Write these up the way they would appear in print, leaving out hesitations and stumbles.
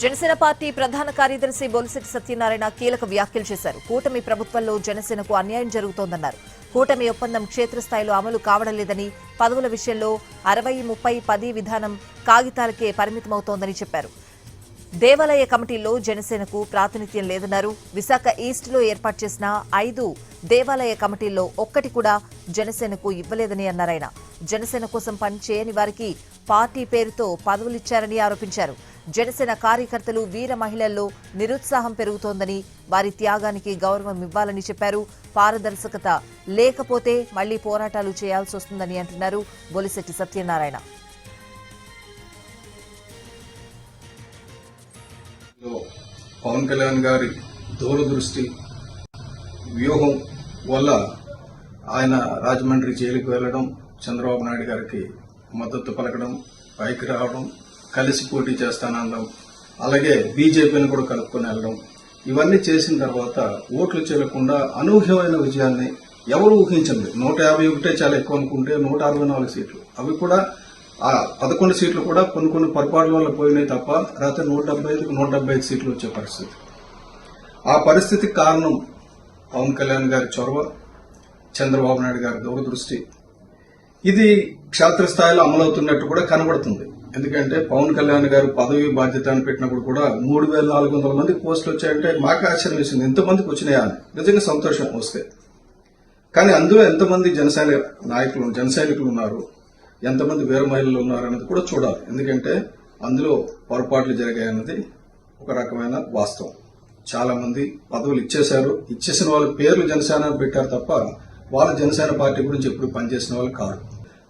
Janasena party ప్రధాన కార్యదర్శి బొలిశెట్టి సత్యనారాయణ కీలక వ్యాఖ్యలు చేశారు. కూటమి ప్రభుత్వంలో జనసేనకు అన్యాయం జరుగుతోందన్నారు. కూటమి ఒప్పందం క్షేత్రస్థాయిలో అమలు కావడం లేదని, పదవుల విషయంలో 60-30-10 విధానం కాగితాలకే పరిమితమవుతోందని చెప్పారు. దేవాలయ కమిటీల్లో జనసేనకు ప్రాతినిధ్యం లేదన్నారు. విశాఖ ఈస్ట్లో ఏర్పాటు చేసిన 5 దేవాలయ కమిటీల్లో ఒక్కటి కూడా జనసేనకు ఇవ్వలేదని అన్నారాయన. జనసేన కోసం పనిచేయని వారికి పార్టీ పేరుతో పదవులిచ్చారని ఆరోపించారు. జనసేన కార్యకర్తలు వీర మహిళల్లో నిరుత్సాహం పెరుగుతోందని, వారి త్యాగానికి గౌరవం ఇవ్వాలని చెప్పారు. పారదర్శకత లేకపోతే మళ్లీ పోరాటాలు చేయాల్సి వస్తుందని అంటున్నారు బొలిశెట్టి సత్యనారాయణ. పవన్ కళ్యాణ్ గారి దూరదృష్టి వ్యూహం వల్ల ఆయన రాజమండ్రి జైలుకు వెళ్లడం, చంద్రబాబు నాయుడు గారికి మద్దతు పలకడం, పైకి రావడం, కలిసి పోటీ చేస్తానడం, అలాగే బీజేపీని కూడా కలుపుకొని వెళ్లడం, ఇవన్నీ చేసిన తర్వాత ఓట్లు చెల్లకుండా అనూహ్యమైన విజయాన్ని ఎవరు ఊహించండి. 151 చాలా ఎక్కువ అనుకుంటే 164 సీట్లు, అవి కూడా ఆ 11 సీట్లు కూడా కొన్ని పొరపాట్ల వల్ల పోయినాయి తప్ప రాత్రి 175 సీట్లు వచ్చే పరిస్థితి. ఆ పరిస్థితికి కారణం పవన్ కళ్యాణ్ గారి చొరవ, చంద్రబాబు నాయుడు గారి దూరదృష్టి. ఇది క్షేత్రస్థాయిలో అమలవుతున్నట్టు కూడా కనబడుతుంది. ఎందుకంటే పవన్ కళ్యాణ్ గారు పదవి బాధ్యత అని పెట్టినప్పుడు కూడా 3400 మందికి పోస్టులు వచ్చాయంటే మాకు ఆశ్చర్యం వేసింది. ఎంతమందికి వచ్చినాయా అని. నిజంగా సంతోషం వస్తే. కానీ అందులో ఎంతమంది జనసైనికులు ఉన్నారు, ఎంతమంది వీర మహిళలు ఉన్నారు అన్నది కూడా చూడాలి. ఎందుకంటే అందులో పొరపాట్లు జరిగాయన్నది ఒక రకమైన వాస్తవం. చాలా మంది పదవులు ఇచ్చేశారు. ఇచ్చేసిన వాళ్ళ పేర్లు జనసేన పెట్టారు తప్ప వాళ్ళు జనసేన పార్టీ గురించి ఎప్పుడు పనిచేసిన వాళ్ళు కాదు.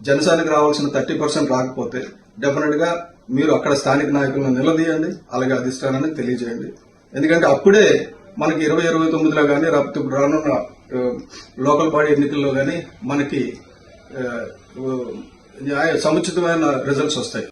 జనసేనకు రావాల్సిన 30% రాకపోతే డెఫినెట్ గా మీరు అక్కడ స్థానిక నాయకులను నిలదీయండి, అలాగే అధిష్టానాన్ని తెలియజేయండి. ఎందుకంటే అప్పుడే మనకి 2029లో కానీ రాకపోతే రానున్న లోకల్ బాడీ ఎన్నికల్లో కానీ మనకి సముచితమైన రిజల్ట్స్ వస్తాయి.